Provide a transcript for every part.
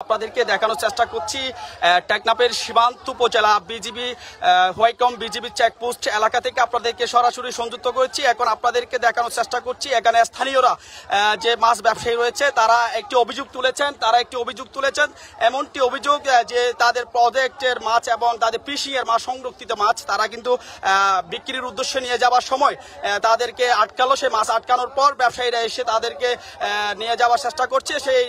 আপনাদেরকে দেখানোর চেষ্টা করছি টেকনাফের সীমান্ত উপজেলা বিজিবি হোয়াইকম বিজিবি চেকপোস্ট এলাকা থেকে আপনাদেরকে সরাসরি সংযুক্ত করেছি। এখন আপনাদেরকে দেখানোর চেষ্টা করছি এখানে স্থানীয়রা যে মাছ ব্যবসায়ী রয়েছে তারা একটি অভিযোগ তুলেছেন এমনটি অভিযোগ যে তাদের প্রজেক্টের মাছ এবং তাদের ফিশিং এর মাছ সংরক্ষিত মাছ তারা কিন্তু বিক্রির উদ্দেশ্যে নিয়ে যাওয়ার সময় তাদেরকে আটকালো। সেই মাছ আটকানোর পর ব্যবসায়ীরা এসে তাদেরকে নিয়ে যাওয়ার চেষ্টা করছে, সেই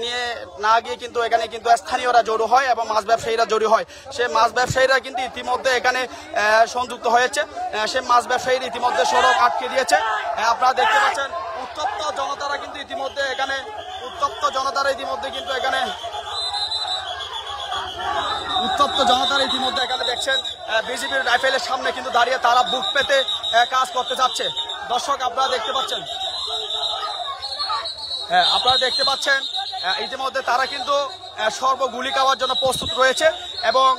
নিয়ে না গিয়ে কিন্তু এখানে কিন্তু স্থানীয়রা জড়ো হয় এবং মাছ ব্যবসায়ীরা জড়ো হয়। সেই মাছ ব্যবসায়ীরা কিন্তু ইতিমধ্যে এখানে সংযুক্ত হয়েছে। সেই মাছ ব্যবসায়ীরা ইতিমধ্যে সড়ক আটকে দিয়েছে। আপনারা দেখতে পাচ্ছেন উত্তপ্ত জনতারা কিন্তু ইতিমধ্যে এখানে দেখছেন বিজিবির রাইফেলের সামনে কিন্তু দাঁড়িয়ে তারা বুক পেতে কাজ করতে যাচ্ছে। দর্শক আপনারা দেখতে পাচ্ছেন ইতিমধ্যে তারা কিন্তু সর্বগুলি খাওয়ার জন্য প্রস্তুত রয়েছে এবং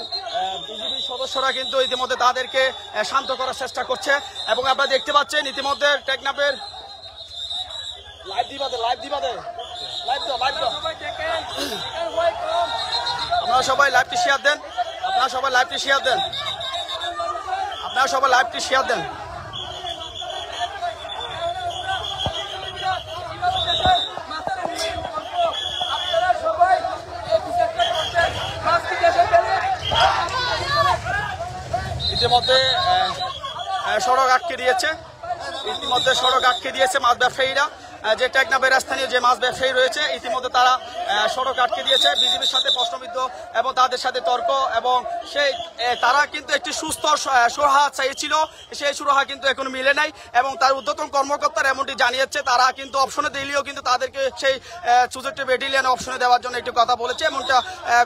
বিজিবি সদস্যরা কিন্তু ইতিমধ্যে তাদেরকে শান্ত করার চেষ্টা করছে। এবং আপনারা দেখতে পাচ্ছেন ইতিমধ্যে টেকনাফের আপনারা সবাই লাইভটি শেয়ার দেন। ইতিমধ্যে সড়ক আটকে দিয়েছে মাছ ব্যবসায়ীরা। যে টেকনাফের স্থানীয় যে মাছ ব্যবসায়ী রয়েছে ইতিমধ্যে তারা সড়ক আটকে দিয়েছে বিজিবির সাথে প্রশ্নবিদ্ধ এবং তাদের সাথে তর্ক, এবং সেই তারা কিন্তু একটি সুস্থ সুরাহা চাইছিল, সেই সুরাহা কিন্তু এখনো মিলে নাই এবং তার ঊর্ধ্বতন কর্মকর্তারা এমনটি জানিয়েছে তারা কিন্তু অপশনে দিলেও কিন্তু তাদেরকে সেই 64 ব্যাটালিয়ন অপশনে দেওয়ার জন্য একটি কথা বলেছে। এমনটা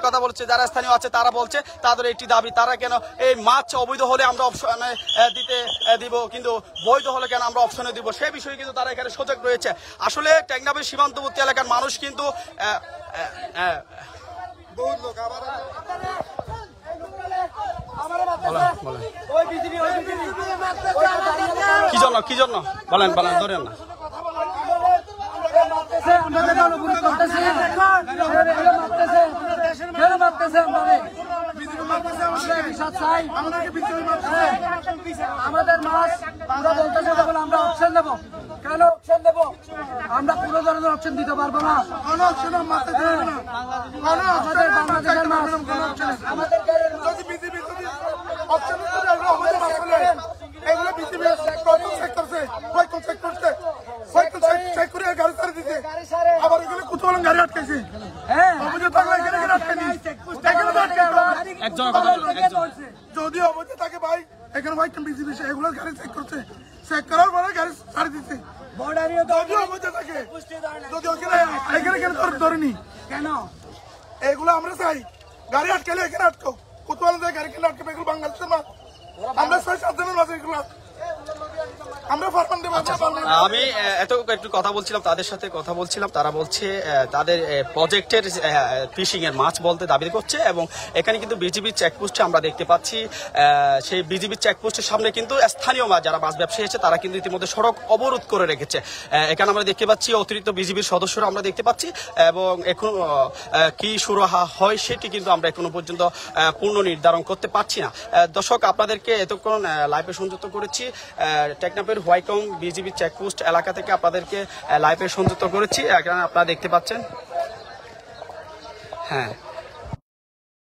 কথা বলেছে যারা স্থানীয় আছে তারা বলছে তাদের একটি দাবি, তারা কেন এই মাছ অবৈধ হলে আমরা অপশনে দিব কিন্তু বৈধ হলে কেন আমরা অপশনে দিব, সেই বিষয়ে কিন্তু তারা এখানে সজাগ রয়েছে। আসলে টেকনাফের সীমান্তবর্তী এলাকার মানুষ কিন্তু কি জন্য বলেন ধরেন না আমাদের মাছ আমরা বলতেছে আমরা অপশন দেবো, কেন অপশন দেবো? আমরা পুরো ধরনের অপশন দিতে পারবো না। আমাদের বাংলাদেশের মাছ যদি অবৈধ থাকে ভাই এখানে ভাই বিজিবি এগুলো গাড়ি চেক করছে, চেক করার পরে গাড়ি ছাড়ি দিচ্ছে। যদি অবৈধ থাকে যদি ওখানে ধরেনি কেন এগুলো আমরা চাই গাড়ি আটকালে এখানে আটকো কোথাও গাড়ি কেন আটকে এগুলো বাংলাদেশের মাছ আমরা 6-7 জনের মাছ এগুলো আমি একটু কথা বলছিলাম তাদের সাথে তারা বলছে তাদের প্রজেক্টের ফিশিং এর মাছ বলতে দাবি করছে এবং এখানে কিন্তু বিজিবি চেকপোস্টে আমরা দেখতে পাচ্ছি সেই বিজিবি চেকপোস্টের সামনে কিন্তু স্থানীয় যারা মাছ ব্যবসায়ী আছে তারা কিন্তু ইতিমধ্যে সড়ক অবরোধ করে রেখেছে। এখানে আমরা দেখতে পাচ্ছি অতিরিক্ত বিজিবির সদস্যরা আমরা দেখতে পাচ্ছি এবং এখন কি সুরাহা হয় সেটি কিন্তু আমরা এখনো পর্যন্ত পূর্ণ নির্ধারণ করতে পারছি না। দর্শক আপনাদেরকে এতক্ষণ লাইভে সংযুক্ত করেছি টেকনাফের হোয়াইকম বিজিবি চেকপোস্ট এলাকা থেকে আপনাদেরকে লাইভে সংযুক্ত করেছি। এখানে আপনারা দেখতে পাচ্ছেন। হ্যাঁ।